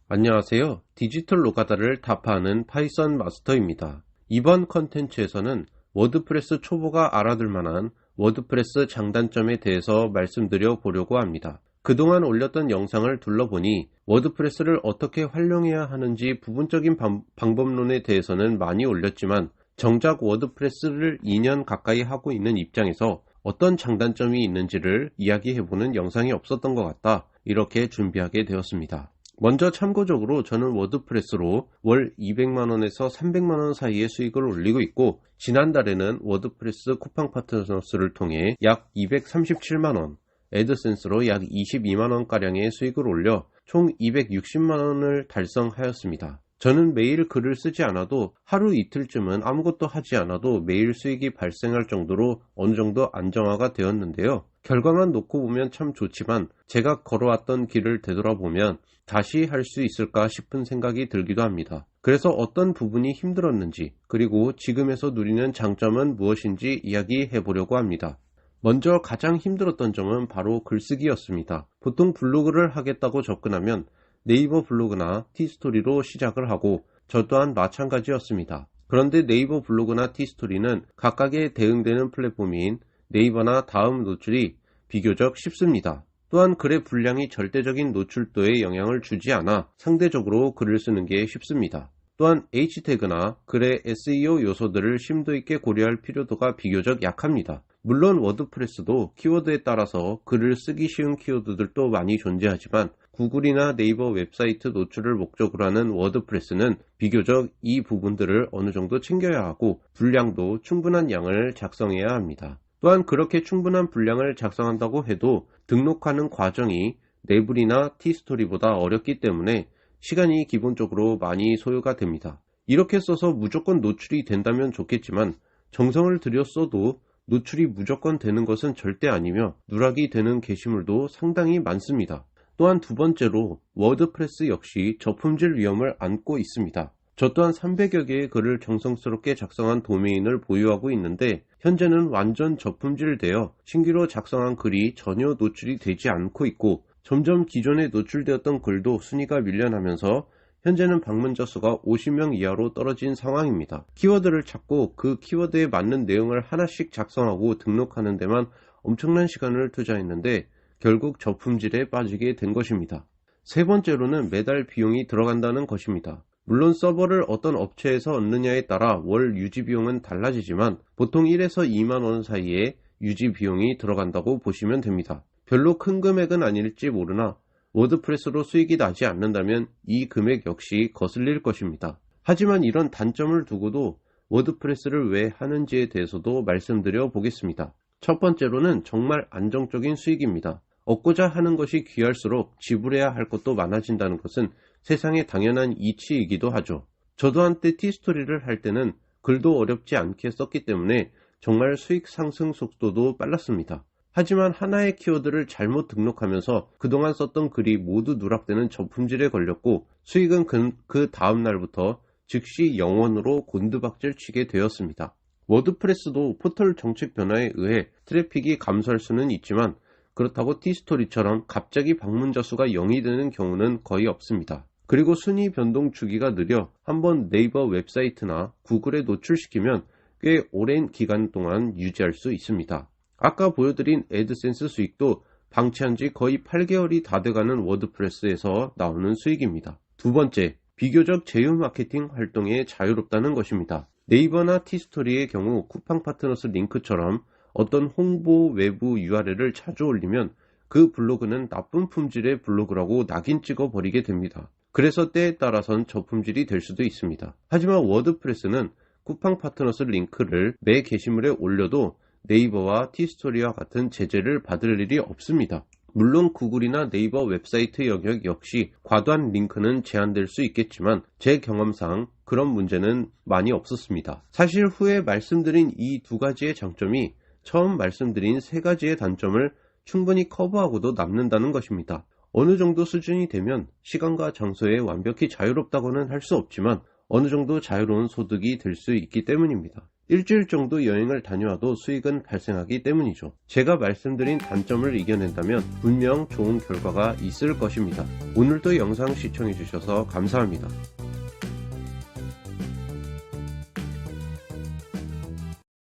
안녕하세요. 디지털 노가다를 타파하는 파이썬 마스터입니다. 이번 컨텐츠에서는 워드프레스 초보가 알아둘 만한 워드프레스 장단점에 대해서 말씀드려 보려고 합니다. 그동안 올렸던 영상을 둘러보니 워드프레스를 어떻게 활용해야 하는지 부분적인 방법론에 대해서는 많이 올렸지만 정작 워드프레스를 2년 가까이 하고 있는 입장에서 어떤 장단점이 있는지를 이야기해보는 영상이 없었던 것 같다. 이렇게 준비하게 되었습니다. 먼저 참고적으로 저는 워드프레스로 월 200만원에서 300만원 사이의 수익을 올리고 있고, 지난달에는 워드프레스 쿠팡 파트너스를 통해 약 237만원, 애드센스로 약 22만원가량의 수익을 올려 총 260만원을 달성하였습니다. 저는 매일 글을 쓰지 않아도 하루 이틀쯤은 아무것도 하지 않아도 매일 수익이 발생할 정도로 어느 정도 안정화가 되었는데요. 결과만 놓고 보면 참 좋지만 제가 걸어왔던 길을 되돌아보면 다시 할 수 있을까 싶은 생각이 들기도 합니다. 그래서 어떤 부분이 힘들었는지, 그리고 지금에서 누리는 장점은 무엇인지 이야기해 보려고 합니다. 먼저 가장 힘들었던 점은 바로 글쓰기였습니다. 보통 블로그를 하겠다고 접근하면 네이버 블로그나 티스토리로 시작을 하고 저 또한 마찬가지였습니다. 그런데 네이버 블로그나 티스토리는 각각의 대응되는 플랫폼인 네이버나 다음 노출이 비교적 쉽습니다. 또한 글의 분량이 절대적인 노출도에 영향을 주지 않아 상대적으로 글을 쓰는 게 쉽습니다. 또한 H태그나 글의 SEO 요소들을 심도 있게 고려할 필요도가 비교적 약합니다. 물론 워드프레스도 키워드에 따라서 글을 쓰기 쉬운 키워드들도 많이 존재하지만 구글이나 네이버 웹사이트 노출을 목적으로 하는 워드프레스는 비교적 이 부분들을 어느 정도 챙겨야 하고 분량도 충분한 양을 작성해야 합니다. 또한 그렇게 충분한 분량을 작성한다고 해도 등록하는 과정이 네블이나 티스토리보다 어렵기 때문에 시간이 기본적으로 많이 소요가 됩니다. 이렇게 써서 무조건 노출이 된다면 좋겠지만 정성을 들여 써도 노출이 무조건 되는 것은 절대 아니며 누락이 되는 게시물도 상당히 많습니다. 또한 두 번째로 워드프레스 역시 저품질 위험을 안고 있습니다. 저 또한 300여 개의 글을 정성스럽게 작성한 도메인을 보유하고 있는데 현재는 완전 저품질되어 신규로 작성한 글이 전혀 노출이 되지 않고 있고 점점 기존에 노출되었던 글도 순위가 밀려나면서 현재는 방문자 수가 50명 이하로 떨어진 상황입니다. 키워드를 찾고 그 키워드에 맞는 내용을 하나씩 작성하고 등록하는 데만 엄청난 시간을 투자했는데 결국 저품질에 빠지게 된 것입니다. 세 번째로는 매달 비용이 들어간다는 것입니다. 물론 서버를 어떤 업체에서 얻느냐에 따라 월 유지 비용은 달라지지만 보통 1에서 2만원 사이에 유지 비용이 들어간다고 보시면 됩니다. 별로 큰 금액은 아닐지 모르나 워드프레스로 수익이 나지 않는다면 이 금액 역시 거슬릴 것입니다. 하지만 이런 단점을 두고도 워드프레스를 왜 하는지에 대해서도 말씀드려 보겠습니다. 첫 번째로는 정말 안정적인 수익입니다. 얻고자 하는 것이 귀할수록 지불해야 할 것도 많아진다는 것은 세상에 당연한 이치이기도 하죠. 저도 한때 티스토리를 할 때는 글도 어렵지 않게 썼기 때문에 정말 수익 상승 속도도 빨랐습니다. 하지만 하나의 키워드를 잘못 등록하면서 그동안 썼던 글이 모두 누락되는 저품질에 걸렸고 수익은 그 다음 날부터 즉시 0원으로 곤두박질 치게 되었습니다. 워드프레스도 포털 정책 변화에 의해 트래픽이 감소할 수는 있지만 그렇다고 티스토리처럼 갑자기 방문자 수가 0이 되는 경우는 거의 없습니다. 그리고 순위 변동 주기가 느려 한번 네이버 웹사이트나 구글에 노출시키면 꽤 오랜 기간 동안 유지할 수 있습니다. 아까 보여드린 애드센스 수익도 방치한 지 거의 8개월이 다 돼가는 워드프레스에서 나오는 수익입니다. 두 번째, 비교적 제휴 마케팅 활동에 자유롭다는 것입니다. 네이버나 티스토리의 경우 쿠팡 파트너스 링크처럼 어떤 홍보 외부 URL을 자주 올리면 그 블로그는 나쁜 품질의 블로그라고 낙인 찍어 버리게 됩니다. 그래서 때에 따라선 저품질이 될 수도 있습니다. 하지만 워드프레스는 쿠팡 파트너스 링크를 매 게시물에 올려도 네이버와 티스토리와 같은 제재를 받을 일이 없습니다. 물론 구글이나 네이버 웹사이트 영역 역시 과도한 링크는 제한될 수 있겠지만 제 경험상 그런 문제는 많이 없었습니다. 사실 후에 말씀드린 이 두 가지의 장점이 처음 말씀드린 세 가지의 단점을 충분히 커버하고도 남는다는 것입니다. 어느 정도 수준이 되면 시간과 장소에 완벽히 자유롭다고는 할 수 없지만 어느 정도 자유로운 소득이 될 수 있기 때문입니다. 일주일 정도 여행을 다녀와도 수익은 발생하기 때문이죠. 제가 말씀드린 단점을 이겨낸다면 분명 좋은 결과가 있을 것입니다. 오늘도 영상 시청해주셔서 감사합니다.